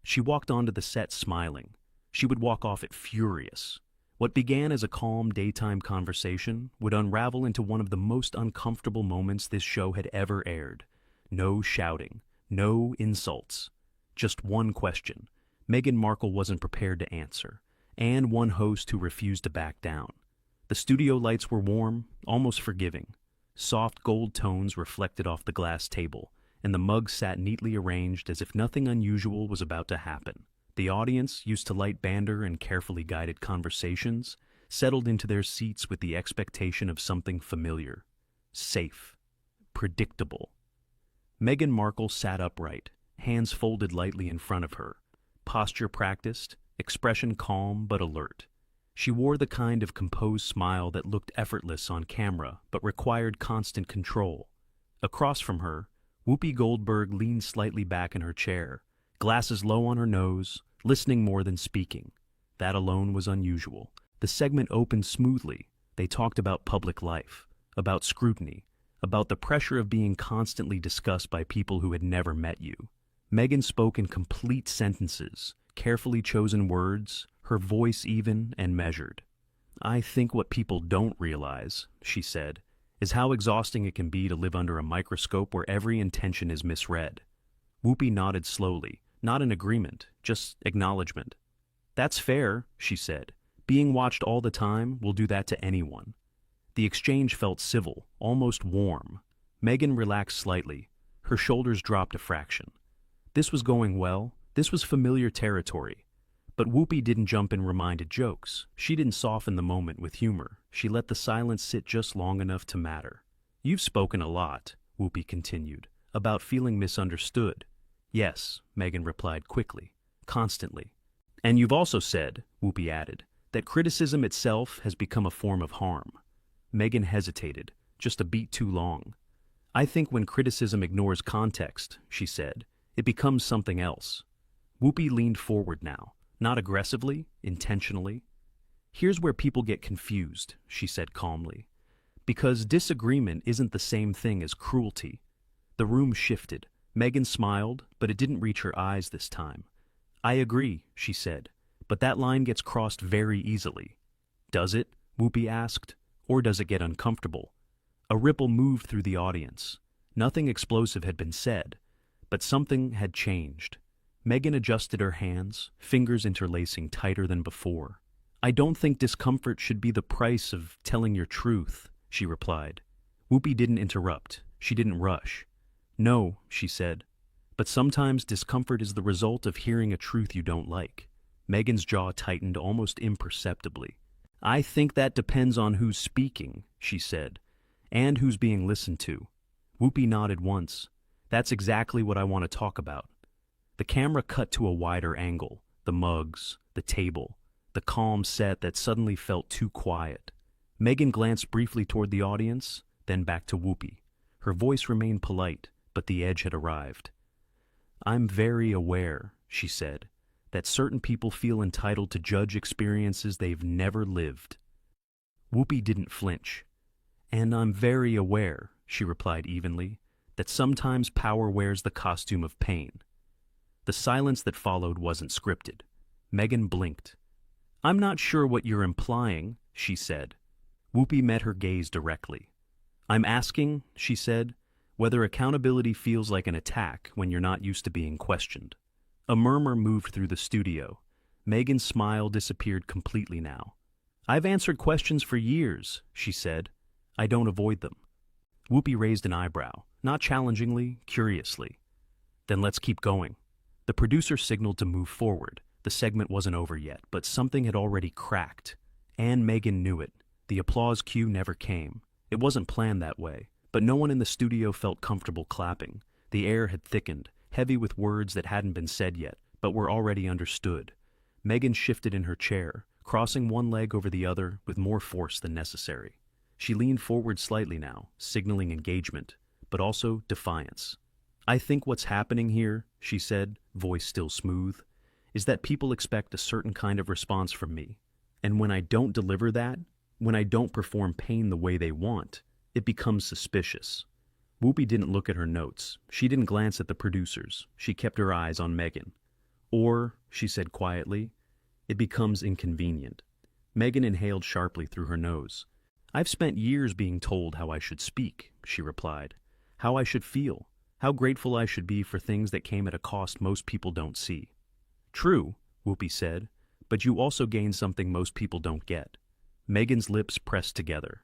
She walked onto the set smiling. She would walk off it furious. What began as a calm daytime conversation would unravel into one of the most uncomfortable moments this show had ever aired. No shouting, no insults. Just one question Meghan Markle wasn't prepared to answer, and one host who refused to back down. The studio lights were warm, almost forgiving. Soft gold tones reflected off the glass table, and the mugs sat neatly arranged as if nothing unusual was about to happen. The audience, used to light banter and carefully guided conversations, settled into their seats with the expectation of something familiar, safe, predictable. Meghan Markle sat upright, hands folded lightly in front of her, posture practiced, expression calm but alert. She wore the kind of composed smile that looked effortless on camera but required constant control. Across from her, Whoopi Goldberg leaned slightly back in her chair, glasses low on her nose, listening more than speaking. That alone was unusual. The segment opened smoothly. They talked about public life, about scrutiny, about the pressure of being constantly discussed by people who had never met you. Meghan spoke in complete sentences, carefully chosen words, her voice even and measured. "I think what people don't realize," she said, "is how exhausting it can be to live under a microscope where every intention is misread." Whoopi nodded slowly, not in agreement, just acknowledgement. "That's fair," she said. "Being watched all the time will do that to anyone." The exchange felt civil, almost warm. Meghan relaxed slightly. Her shoulders dropped a fraction. This was going well. This was familiar territory. But Whoopi didn't jump in reminded jokes. She didn't soften the moment with humor. She let the silence sit just long enough to matter. "You've spoken a lot," Whoopi continued, "about feeling misunderstood." "Yes," Meghan replied quickly, "constantly." "And you've also said," Whoopi added, "that criticism itself has become a form of harm." Meghan hesitated, just a beat too long. "I think when criticism ignores context," she said, "it becomes something else." Whoopi leaned forward now, not aggressively, intentionally. "Here's where people get confused," she said calmly. "Because disagreement isn't the same thing as cruelty." The room shifted. Meghan smiled, but it didn't reach her eyes this time. "I agree," she said, "but that line gets crossed very easily." "Does it?" Whoopi asked. "Or does it get uncomfortable?" A ripple moved through the audience. Nothing explosive had been said, but something had changed. Meghan adjusted her hands, fingers interlacing tighter than before. "I don't think discomfort should be the price of telling your truth," she replied. Whoopi didn't interrupt. She didn't rush. "No," she said, "but sometimes discomfort is the result of hearing a truth you don't like." Meghan's jaw tightened almost imperceptibly. "I think that depends on who's speaking," she said, "and who's being listened to." Whoopi nodded once. "That's exactly what I want to talk about." The camera cut to a wider angle, the mugs, the table, the calm set that suddenly felt too quiet. Meghan glanced briefly toward the audience, then back to Whoopi. Her voice remained polite, but the edge had arrived. "I'm very aware," she said, "that certain people feel entitled to judge experiences they've never lived." Whoopi didn't flinch. "And I'm very aware," she replied evenly, "that sometimes power wears the costume of pain." The silence that followed wasn't scripted. Meghan blinked. "I'm not sure what you're implying," she said. Whoopi met her gaze directly. "I'm asking," she said, "whether accountability feels like an attack when you're not used to being questioned." A murmur moved through the studio. Meghan's smile disappeared completely now. "I've answered questions for years," she said. "I don't avoid them." Whoopi raised an eyebrow, not challengingly, curiously. "Then let's keep going." The producer signaled to move forward. The segment wasn't over yet, but something had already cracked. And Meghan knew it. The applause cue never came. It wasn't planned that way, but no one in the studio felt comfortable clapping. The air had thickened, heavy with words that hadn't been said yet, but were already understood. Meghan shifted in her chair, crossing one leg over the other with more force than necessary. She leaned forward slightly now, signaling engagement, but also defiance. "I think what's happening here," she said, voice still smooth, "is that people expect a certain kind of response from me. And when I don't deliver that, when I don't perform pain the way they want, it becomes suspicious." Whoopi didn't look at her notes. She didn't glance at the producers. She kept her eyes on Meghan. Or, she said quietly, it becomes inconvenient. Meghan inhaled sharply through her nose. I've spent years being told how I should speak, she replied. How I should feel. How grateful I should be for things that came at a cost most people don't see. True, Whoopi said, but you also gain something most people don't get. Meghan's lips pressed together.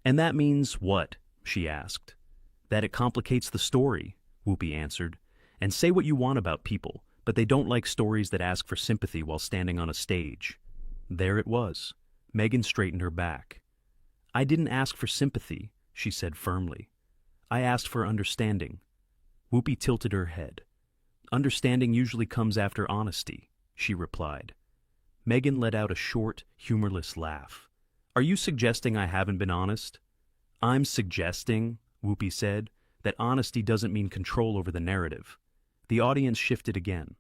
And that means what? She asked. That it complicates the story, Whoopi answered. And say what you want about people, but they don't like stories that ask for sympathy while standing on a stage. There it was. Meghan straightened her back. I didn't ask for sympathy, she said firmly. I asked for understanding. Whoopi tilted her head. Understanding usually comes after honesty, she replied. Meghan let out a short, humorless laugh. Are you suggesting I haven't been honest? I'm suggesting, Whoopi said, that honesty doesn't mean control over the narrative. The audience shifted again.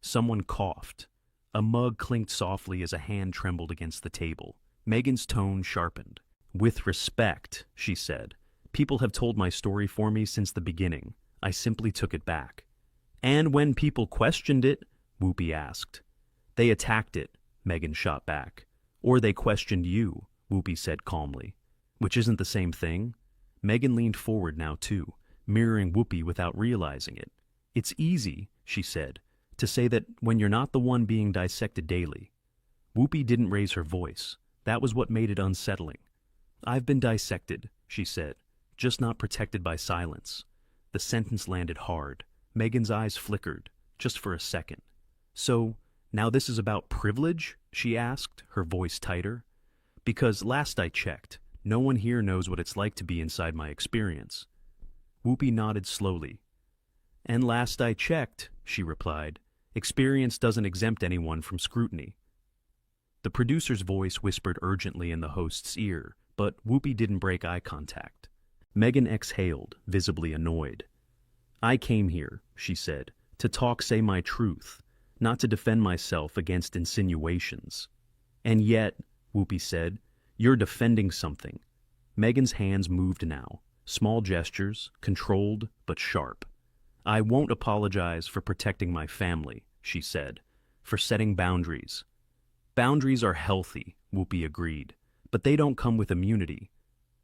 Someone coughed. A mug clinked softly as a hand trembled against the table. Meghan's tone sharpened. With respect, she said, people have told my story for me since the beginning. I simply took it back. And when people questioned it, Whoopi asked. They attacked it, Meghan shot back. Or they questioned you, Whoopi said calmly. Which isn't the same thing. Meghan leaned forward now too, mirroring Whoopi without realizing it. It's easy, she said, to say that when you're not the one being dissected daily. Whoopi didn't raise her voice. That was what made it unsettling. I've been dissected, she said, just not protected by silence. The sentence landed hard. Meghan's eyes flickered, just for a second. So, now this is about privilege? She asked, her voice tighter. Because last I checked, no one here knows what it's like to be inside my experience. Whoopi nodded slowly. And last I checked, she replied, experience doesn't exempt anyone from scrutiny. The producer's voice whispered urgently in the host's ear, but Whoopi didn't break eye contact. Meghan exhaled, visibly annoyed. I came here, she said, to say my truth, not to defend myself against insinuations. And yet, Whoopi said, you're defending something. Meghan's hands moved now, small gestures, controlled but sharp. I won't apologize for protecting my family, she said, for setting boundaries. Boundaries are healthy, Whoopi agreed, but they don't come with immunity.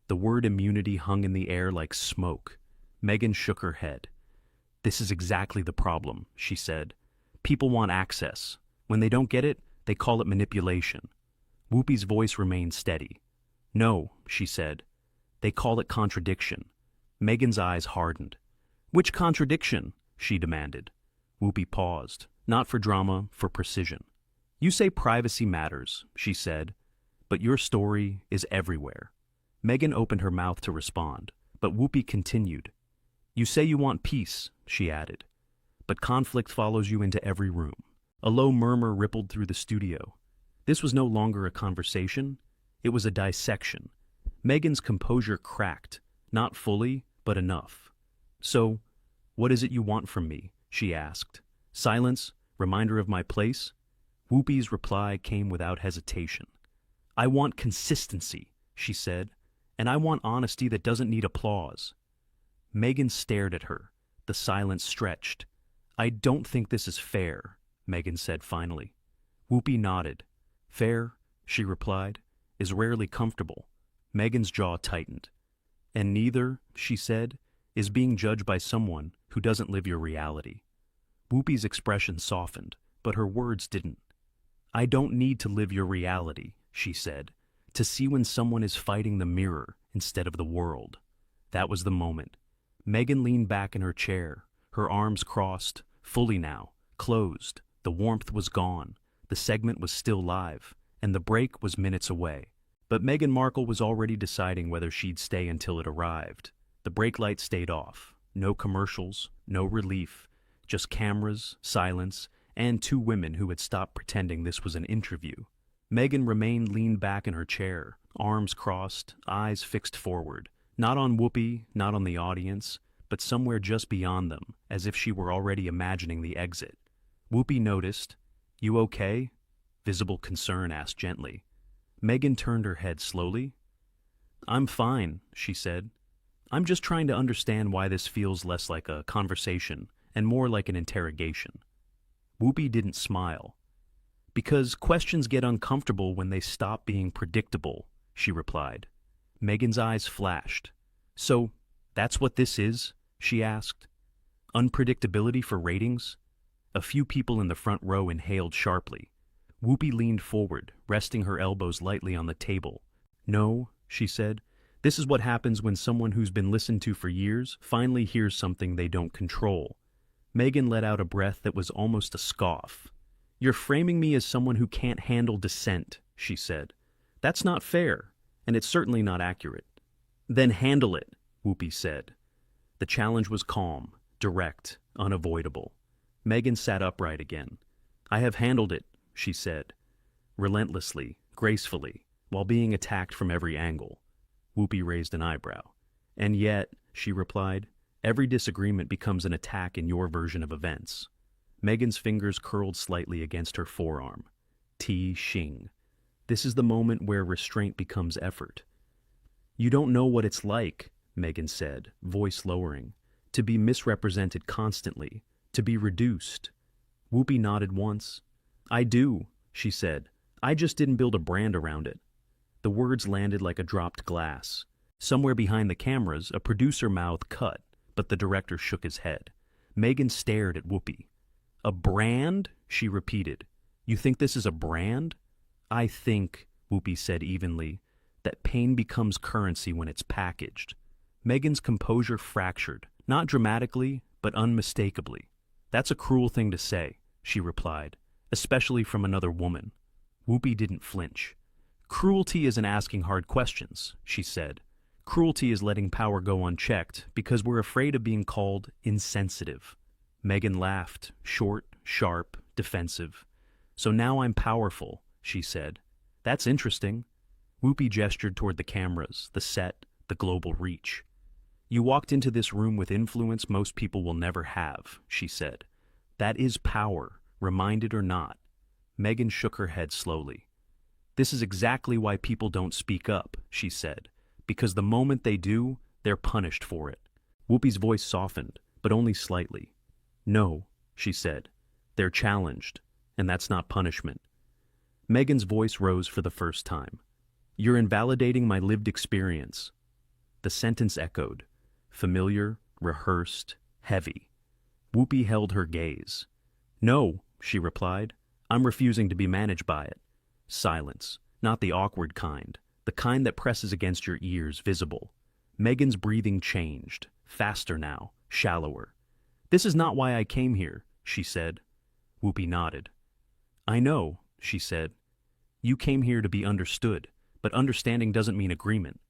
The word immunity hung in the air like smoke. Meghan shook her head. This is exactly the problem, she said. People want access. When they don't get it, they call it manipulation. Whoopi's voice remained steady. No, she said. They call it contradiction. Meghan's eyes hardened. Which contradiction? She demanded. Whoopi paused, not for drama, for precision. You say privacy matters, she said, but your story is everywhere. Meghan opened her mouth to respond, but Whoopi continued. You say you want peace, she added, but conflict follows you into every room. A low murmur rippled through the studio. This was no longer a conversation, it was a dissection. Meghan's composure cracked, not fully, but enough. So, what is it you want from me? She asked. Silence, reminder of my place? Whoopi's reply came without hesitation. I want consistency, she said, and I want honesty that doesn't need applause. Meghan stared at her. The silence stretched. I don't think this is fair, Meghan said finally. Whoopi nodded. Fair, she replied, is rarely comfortable. Meghan's jaw tightened. And neither, she said, is being judged by someone who doesn't live your reality. Whoopi's expression softened, but her words didn't. I don't need to live your reality, she said, to see when someone is fighting the mirror instead of the world. That was the moment. Meghan leaned back in her chair, her arms crossed, fully now, closed. The warmth was gone, the segment was still live, and the break was minutes away. But Meghan Markle was already deciding whether she'd stay until it arrived. The brake light stayed off. No commercials, no relief, just cameras, silence, and two women who had stopped pretending this was an interview. Meghan remained leaned back in her chair, arms crossed, eyes fixed forward, not on Whoopi, not on the audience, but somewhere just beyond them, as if she were already imagining the exit. Whoopi noticed. You okay? Visible concern asked gently. Meghan turned her head slowly. I'm fine, she said. I'm just trying to understand why this feels less like a conversation and more like an interrogation. Whoopi didn't smile. Because questions get uncomfortable when they stop being predictable, she replied. Meghan's eyes flashed. So, that's what this is? She asked. Unpredictability for ratings? A few people in the front row inhaled sharply. Whoopi leaned forward, resting her elbows lightly on the table. No, she said. This is what happens when someone who's been listened to for years finally hears something they don't control. Meghan let out a breath that was almost a scoff. You're framing me as someone who can't handle dissent, she said. That's not fair, and it's certainly not accurate. Then handle it, Whoopi said. The challenge was calm, direct, unavoidable. Meghan sat upright again. I have handled it, she said, relentlessly, gracefully, while being attacked from every angle. Whoopi raised an eyebrow. And yet, she replied, every disagreement becomes an attack in your version of events. Meghan's fingers curled slightly against her forearm. Ti Xing. This is the moment where restraint becomes effort. You don't know what it's like, Meghan said, voice lowering, to be misrepresented constantly, to be reduced. Whoopi nodded once. I do, she said. I just didn't build a brand around it. The words landed like a dropped glass. Somewhere behind the cameras, a producer mouth cut, but the director shook his head. Meghan stared at Whoopi. A brand? She repeated. You think this is a brand? I think, Whoopi said evenly, that pain becomes currency when it's packaged. Meghan's composure fractured, not dramatically, but unmistakably. That's a cruel thing to say, she replied, especially from another woman. Whoopi didn't flinch. Cruelty isn't asking hard questions, she said. Cruelty is letting power go unchecked because we're afraid of being called insensitive. Meghan laughed, short, sharp, defensive. So now I'm powerful, she said. That's interesting. Whoopi gestured toward the cameras, the set, the global reach. You walked into this room with influence most people will never have, she said. That is power, reminded or not. Meghan shook her head slowly. This is exactly why people don't speak up, she said, because the moment they do, they're punished for it. Whoopi's voice softened, but only slightly. No, she said. They're challenged, and that's not punishment. Meghan's voice rose for the first time. You're invalidating my lived experience. The sentence echoed, familiar, rehearsed, heavy. Whoopi held her gaze. No, she replied. I'm refusing to be managed by it. Silence, not the awkward kind, the kind that presses against your ears, visible. Meghan's breathing changed, faster now, shallower. This is not why I came here, she said. Whoopi nodded. I know, she said. You came here to be understood, but understanding doesn't mean agreement.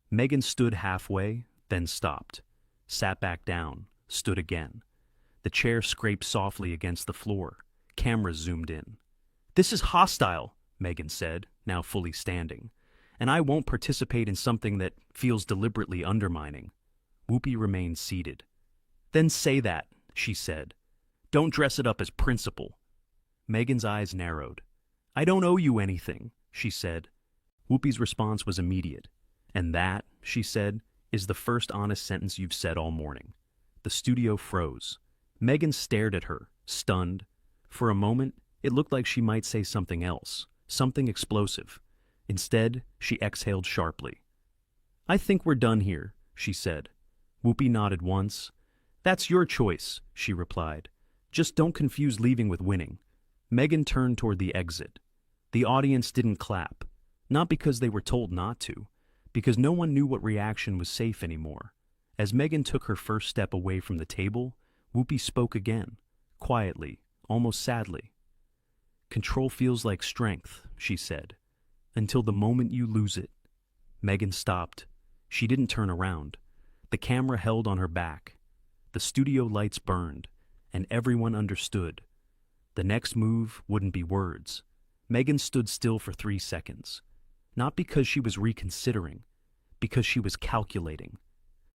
Meghan stood halfway, then stopped, sat back down, stood again. The chair scraped softly against the floor. Cameras zoomed in. This is hostile, Meghan said, now fully standing, and I won't participate in something that feels deliberately undermining. Whoopi remained seated. Then say that, she said. Don't dress it up as principle. Meghan's eyes narrowed. I don't owe you anything, she said. Whoopi's response was immediate. And that, she said, is the first honest sentence you've said all morning. The studio froze. Meghan stared at her, stunned. For a moment, it looked like she might say something else, something explosive. Instead, she exhaled sharply. I think we're done here, she said. Whoopi nodded once. That's your choice, she replied. Just don't confuse leaving with winning. Meghan turned toward the exit. The audience didn't clap, not because they were told not to, because no one knew what reaction was safe anymore. As Meghan took her first step away from the table, Whoopi spoke again, quietly, almost sadly. Control feels like strength, she said, until the moment you lose it. Meghan stopped. She didn't turn around. The camera held on her back. The studio lights burned, and everyone understood. The next move wouldn't be words. Meghan stood still for 3 seconds. Not because she was reconsidering, because she was calculating.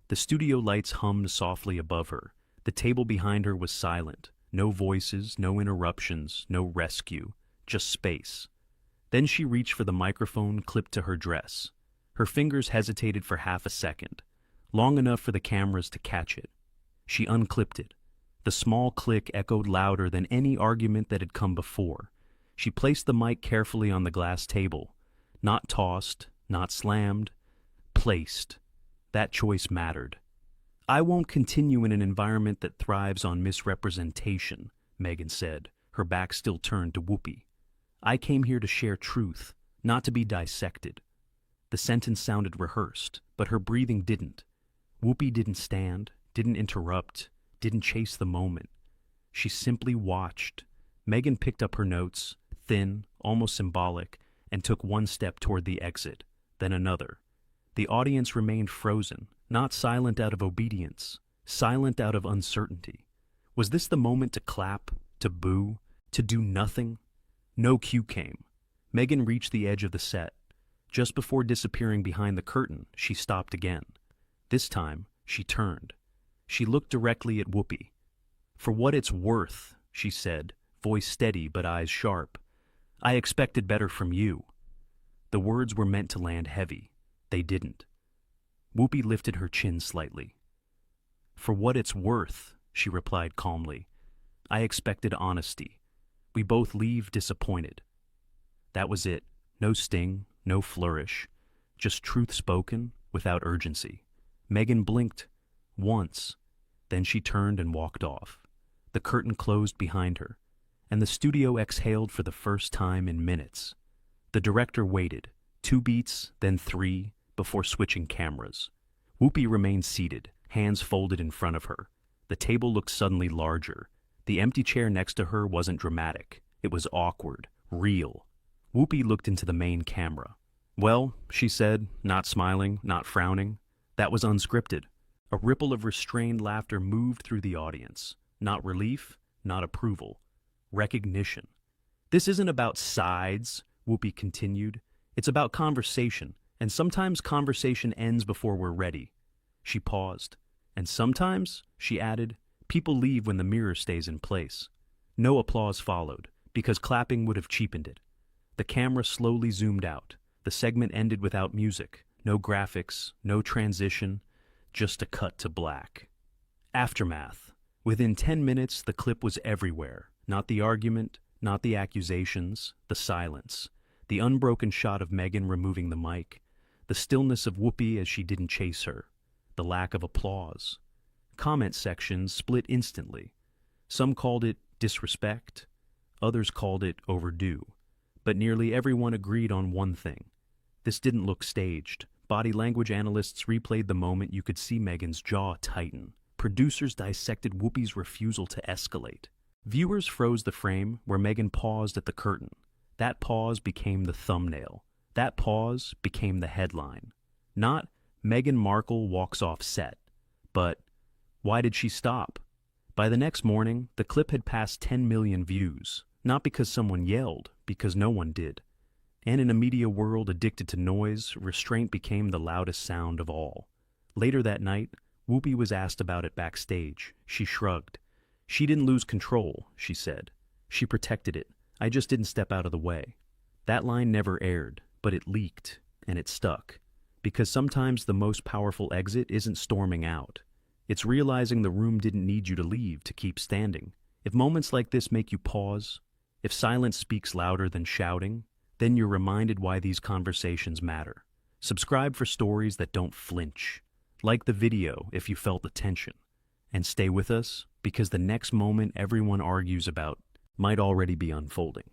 The studio lights hummed softly above her. The table behind her was silent. No voices, no interruptions, no rescue, just space. Then she reached for the microphone clipped to her dress. Her fingers hesitated for half a second, long enough for the cameras to catch it. She unclipped it. The small click echoed louder than any argument that had come before. She placed the mic carefully on the glass table. Not tossed, not slammed, placed. That choice mattered. "I won't continue in an environment that thrives on misrepresentation," Meghan said, her back still turned to Whoopi. "I came here to share truth, not to be dissected." The sentence sounded rehearsed, but her breathing didn't. Whoopi didn't stand, didn't interrupt, didn't chase the moment. She simply watched. Meghan picked up her notes, thin, almost symbolic, and took one step toward the exit, then another. The audience remained frozen, not silent out of obedience, silent out of uncertainty. Was this the moment to clap, to boo, to do nothing? No cue came. Meghan reached the edge of the set. Just before disappearing behind the curtain, she stopped again. This time, she turned. She looked directly at Whoopi. "For what it's worth," she said, voice steady but eyes sharp, "I expected better from you." The words were meant to land heavy. They didn't. Whoopi lifted her chin slightly. "For what it's worth," she replied calmly, "I expected honesty. We both leave disappointed." That was it. No sting, no flourish. Just truth spoken without urgency. Meghan blinked. Once. Then she turned and walked off. The curtain closed behind her, and the studio exhaled for the first time in minutes. The director waited, 2 beats, then 3, before switching cameras. Whoopi remained seated, hands folded in front of her. The table looked suddenly larger. The empty chair next to her wasn't dramatic. It was awkward, real. Whoopi looked into the main camera. "Well," she said, not smiling, not frowning. That was unscripted. A ripple of restrained laughter moved through the audience. Not relief, not approval. Recognition. "This isn't about sides," Whoopi continued. "It's about conversation, and sometimes conversation ends before we're ready." She paused. "And sometimes," she added, "people leave when the mirror stays in place." No applause followed, because clapping would have cheapened it. The camera slowly zoomed out. The segment ended without music. No graphics, no transition, just a cut to black. Aftermath. Within 10 minutes, the clip was everywhere. Not the argument, not the accusations, the silence. The unbroken shot of Meghan removing the mic. The stillness of Whoopi as she didn't chase her. The lack of applause. Comment sections split instantly. Some called it disrespect. Others called it overdue. But nearly everyone agreed on one thing. This didn't look staged. Body language analysts replayed the moment. You could see Meghan's jaw tighten. Producers dissected Whoopi's refusal to escalate. Viewers froze the frame where Meghan paused at the curtain. That pause became the thumbnail. That pause became the headline. Not "Meghan Markle walks off set," but "Why did she stop?" By the next morning, the clip had passed 10 million views. Not because someone yelled, because no one did. And in a media world addicted to noise, restraint became the loudest sound of all. Later that night, Whoopi was asked about it backstage. She shrugged. "She didn't lose control," she said. "She protected it. I just didn't step out of the way." That line never aired, but it leaked, and it stuck. Because sometimes the most powerful exit isn't storming out. It's realizing the room didn't need you to leave to keep standing. If moments like this make you pause, if silence speaks louder than shouting, then you're reminded why these conversations matter. Subscribe for stories that don't flinch. Like the video if you felt the tension. And stay with us, because the next moment everyone argues about might already be unfolding.